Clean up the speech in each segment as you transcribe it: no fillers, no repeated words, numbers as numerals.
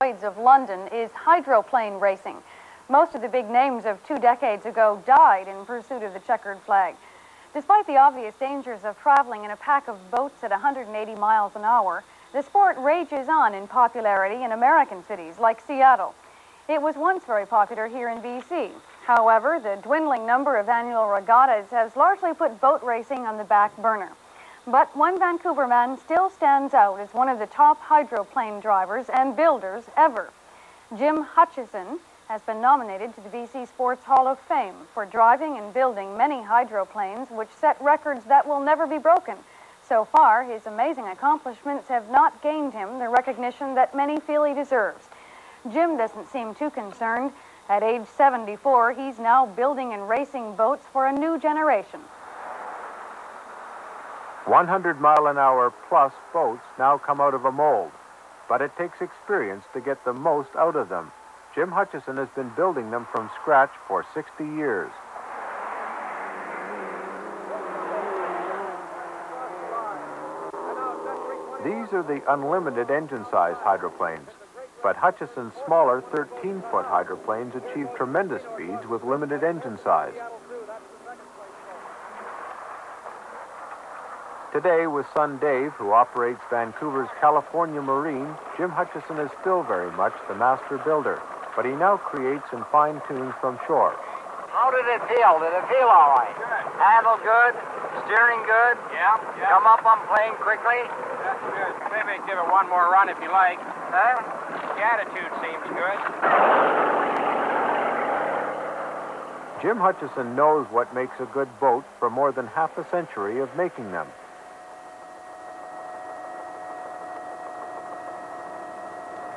of London is hydroplane racing. Most of the big names of 2 decades ago died in pursuit of the checkered flag. Despite the obvious dangers of traveling in a pack of boats at 180 miles an hour, the sport rages on in popularity in American cities like Seattle. It was once very popular here in BC. However, the dwindling number of annual regattas has largely put boat racing on the back burner. But one Vancouver man still stands out as one of the top hydroplane drivers and builders ever. Jim Hutchison has been nominated to the BC Sports Hall of Fame for driving and building many hydroplanes which set records that will never be broken. So far, his amazing accomplishments have not gained him the recognition that many feel he deserves. Jim doesn't seem too concerned. At age 74, he's now building and racing boats for a new generation. 100-mile-an-hour plus boats now come out of a mold, but it takes experience to get the most out of them. Jim Hutchison has been building them from scratch for 60 years. These are the unlimited engine-size hydroplanes, but Hutchison's smaller 13-foot hydroplanes achieve tremendous speeds with limited engine size. Today, with son Dave, who operates Vancouver's California Marine, Jim Hutchison is still very much the master builder, but he now creates and fine-tunes from shore. How did it feel? Did it feel all right? Good. Handle good? Steering good? Yeah. Come up on plane quickly? That's good. Maybe give it one more run if you like. Huh? The attitude seems good. Jim Hutchison knows what makes a good boat for more than half a century of making them.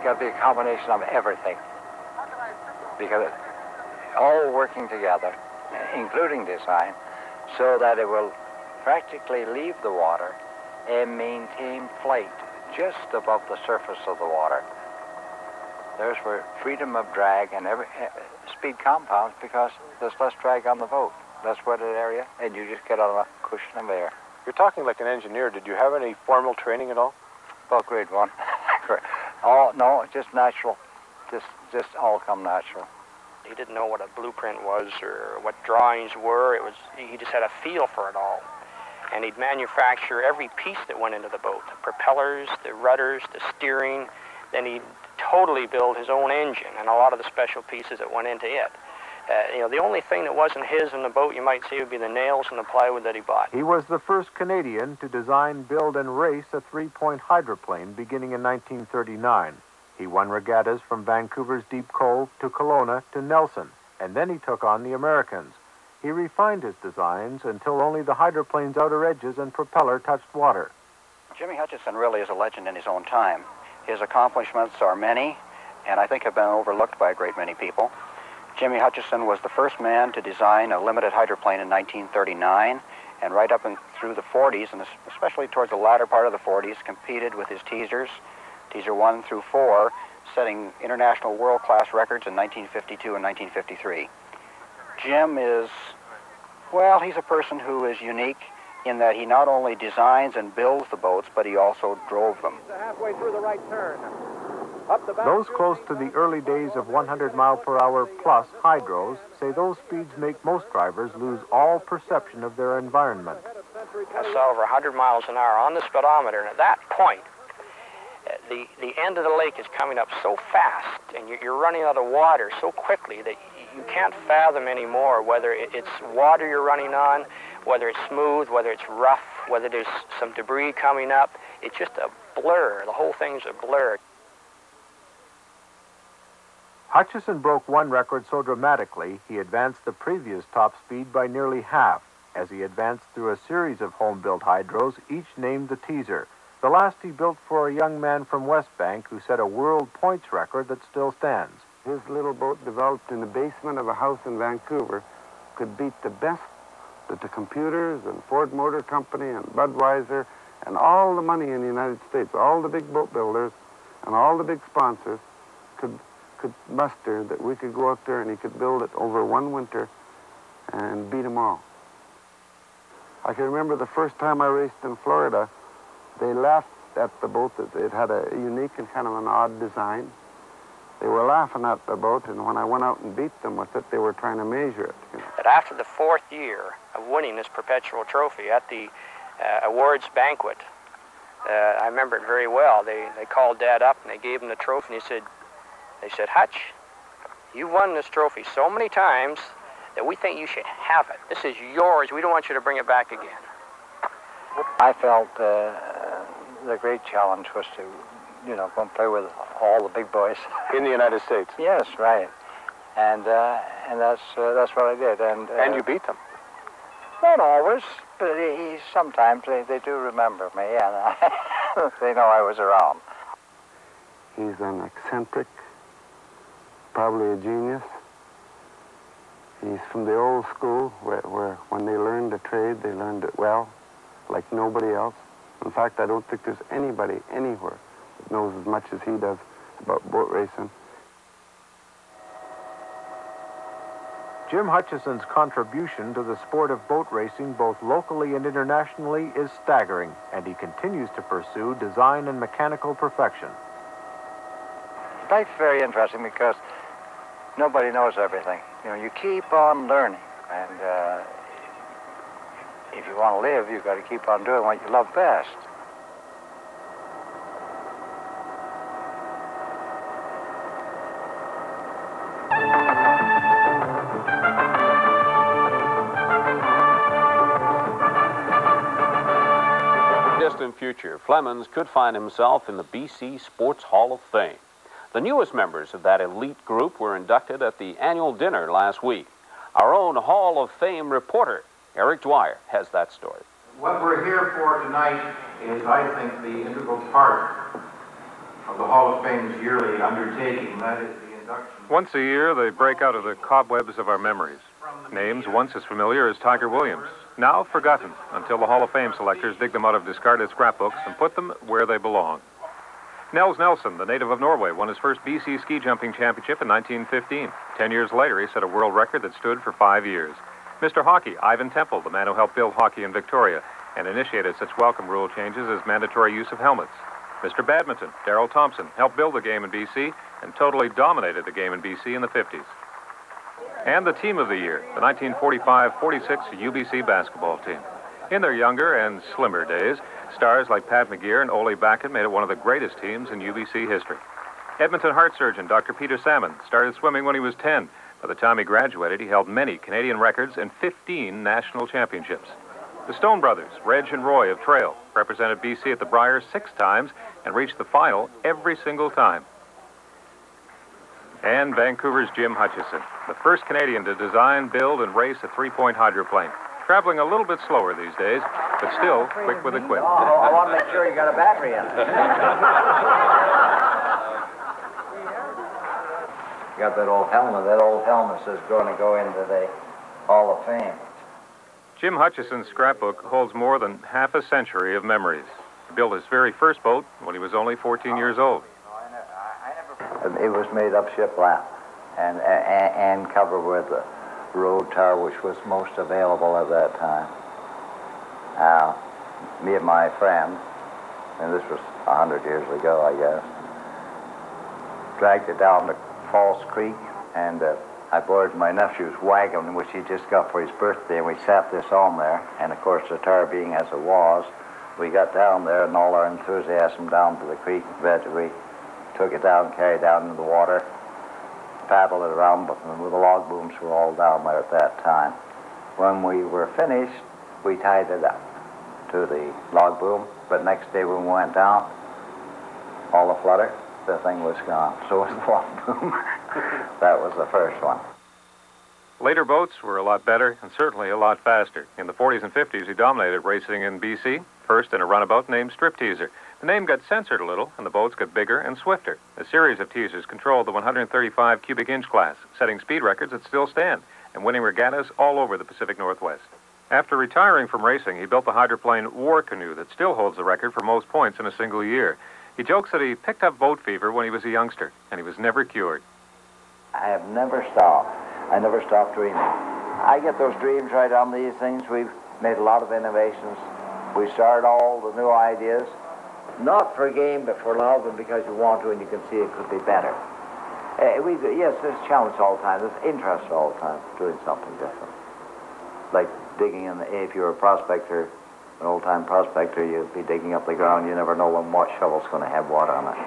Got to be a combination of everything. Because all working together, including design, so that it will practically leave the water and maintain flight just above the surface of the water. There's where freedom of drag and speed compounds because there's less drag on the boat. Less wetted area, and you just get on a cushion of air. You're talking like an engineer. Did you have any formal training at all? Well, grade 1. Oh, no, just natural. Just all come natural. He didn't know what a blueprint was or what drawings were. He just had a feel for it all. And he'd manufacture every piece that went into the boat, the propellers, the rudders, the steering. Then he'd totally build his own engine and a lot of the special pieces that went into it. The only thing that wasn't his in the boat, you might say, would be the nails and the plywood that he bought. He was the first Canadian to design, build, and race a 3-point hydroplane beginning in 1939. He won regattas from Vancouver's Deep Cove to Kelowna to Nelson, and then he took on the Americans. He refined his designs until only the hydroplane's outer edges and propeller touched water. Jimmy Hutchison really is a legend in his own time. His accomplishments are many, and I think have been overlooked by a great many people. Jimmy Hutchison was the first man to design a limited hydroplane in 1939, and right up through the 40s, and especially towards the latter part of the 40s, competed with his teasers, teaser 1 through 4, setting international world-class records in 1952 and 1953. Jim is, well, he's a person who is unique in that he not only designs and builds the boats, but he also drove them. Halfway through the right turn. Those close to the early days of 100-mile-per-hour plus hydros say those speeds make most drivers lose all perception of their environment. I saw over 100 miles an hour on the speedometer, and at that point, the end of the lake is coming up so fast, and you're running out of water so quickly that you can't fathom anymore whether it's water you're running on, whether it's smooth, whether it's rough, whether there's some debris coming up. It's just a blur. The whole thing's a blur. Hutchison broke one record so dramatically, he advanced the previous top speed by nearly half. As he advanced through a series of home-built hydros, each named the teaser. The last he built for a young man from Westbank who set a world points record that still stands. His little boat, developed in the basement of a house in Vancouver, could beat the best that the computers and Ford Motor Company and Budweiser and all the money in the United States, all the big boat builders and all the big sponsors could muster, that we could go out there and he could build it over one winter and beat them all. I can remember the first time I raced in Florida, they laughed at the boat that it had a unique and kind of an odd design. They were laughing at the boat, and when I went out and beat them with it, they were trying to measure it. You know. But after the 4th year of winning this perpetual trophy at the awards banquet, I remember it very well. They called Dad up and they gave him the trophy, and they said, Hutch, you've won this trophy so many times that we think you should have it. This is yours. We don't want you to bring it back again. I felt the great challenge was to, you know, go and play with all the big boys. In the United States? Yes, right. And that's what I did. And you beat them? Not always, but sometimes they do remember me, and they know I was around. He's an eccentric, probably a genius. He's from the old school where when they learned a trade, they learned it well, like nobody else. In fact, I don't think there's anybody anywhere that knows as much as he does about boat racing. Jim Hutchison's contribution to the sport of boat racing, both locally and internationally, is staggering, and he continues to pursue design and mechanical perfection. Life's very interesting because nobody knows everything. You know, you keep on learning, and if you want to live, you've got to keep on doing what you love best. Distant future, Flemons could find himself in the BC Sports Hall of Fame. The newest members of that elite group were inducted at the annual dinner last week. Our own Hall of Fame reporter, Eric Dwyer, has that story. What we're here for tonight is, I think, the integral part of the Hall of Fame's yearly undertaking. That is the induction. Once a year, they break out of the cobwebs of our memories. Names once as familiar as Tiger Williams, now forgotten until the Hall of Fame selectors dig them out of discarded scrapbooks and put them where they belong. Nels Nelson, the native of Norway, won his first BC ski jumping championship in 1915. 10 years later, he set a world record that stood for 5 years. Mr. Hockey, Ivan Temple, the man who helped build hockey in Victoria and initiated such welcome rule changes as mandatory use of helmets. Mr. Badminton, Darrell Thompson, helped build the game in BC and totally dominated the game in BC in the 50s. And the team of the year, the 1945-46 UBC basketball team. In their younger and slimmer days, stars like Pat McGeer and Ole Bakken made it one of the greatest teams in UBC history. Edmonton heart surgeon Dr. Peter Salmon started swimming when he was 10. By the time he graduated, he held many Canadian records and 15 national championships. The Stone brothers, Reg and Roy of Trail, represented BC at the Brier 6 times and reached the final every single time. And Vancouver's Jim Hutchison, the first Canadian to design, build, and race a 3-point hydroplane. Traveling a little bit slower these days, but still quick with a quip. Oh, I want to make sure you got a battery in it. You got that old helmet. That old helmet is going to go into the Hall of Fame. Jim Hutchison's scrapbook holds more than half a century of memories. He built his very first boat when he was only 14 years old. It was made up shiplap and covered with a road tar, which was most available at that time. Me and my friend, and this was 100 years ago, I guess, dragged it down to Falls Creek, and I borrowed my nephew's wagon, which he just got for his birthday, and we sat this on there. And of course, the tar being as it was, we got down there, and all our enthusiasm down to the creek, we took it down, carried it down into the water, paddled it around, but the log booms were all down there at that time. When we were finished, we tied it up to the log boom, but next day when we went down, all the flutter, the thing was gone. So was the log boom. That was the first one. Later boats were a lot better and certainly a lot faster. In the 40s and 50s, he dominated racing in BC, first in a runabout named Strip Teaser. The name got censored a little, and the boats got bigger and swifter. A series of teasers controlled the 135 cubic inch class, setting speed records that still stand, and winning regattas all over the Pacific Northwest. After retiring from racing, he built the hydroplane War Canoe that still holds the record for most points in a single year. He jokes that he picked up boat fever when he was a youngster, and he was never cured. I have never stopped. I never stopped dreaming. I get those dreams right on these things. We've made a lot of innovations. We started all the new ideas, not for gain, but for love, and because you want to and you can see it could be better. Yes, there's challenge all the time. There's interest all the time, doing something different. Like digging in if you're a prospector, an old-time prospector, you'd be digging up the ground. You never know when what shovel's going to have what on it.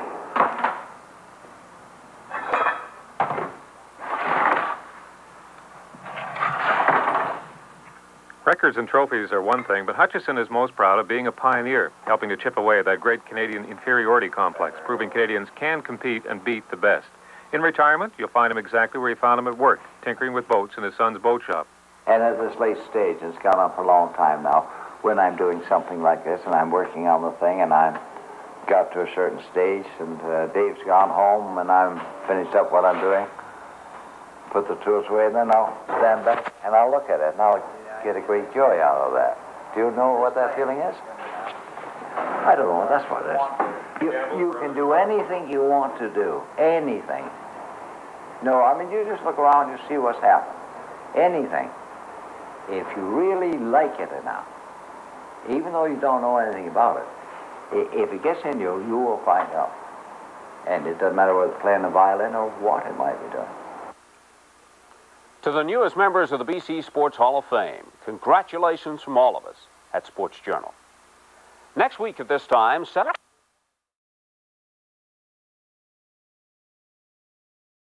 Records and trophies are one thing, but Hutchison is most proud of being a pioneer, helping to chip away at that great Canadian inferiority complex, proving Canadians can compete and beat the best. In retirement, you'll find him exactly where you found him at work, tinkering with boats in his son's boat shop. And at this late stage, it's gone on for a long time now, when I'm doing something like this and I'm working on the thing and I'm got to a certain stage and Dave's gone home and I'm finished up what I'm doing, put the tools away, and then I'll stand back and I'll look at it and I'll get a great joy out of that. Do you know what that feeling is? I don't know. That's what it is. You can do anything you want to do. Anything. No, I mean, you just look around, you see what's happened. Anything. If you really like it enough, even though you don't know anything about it, if it gets in you, you will find out. And it doesn't matter whether it's playing the violin or what it might be doing. To the newest members of the BC Sports Hall of Fame, congratulations from all of us at Sports Journal. Next week at this time,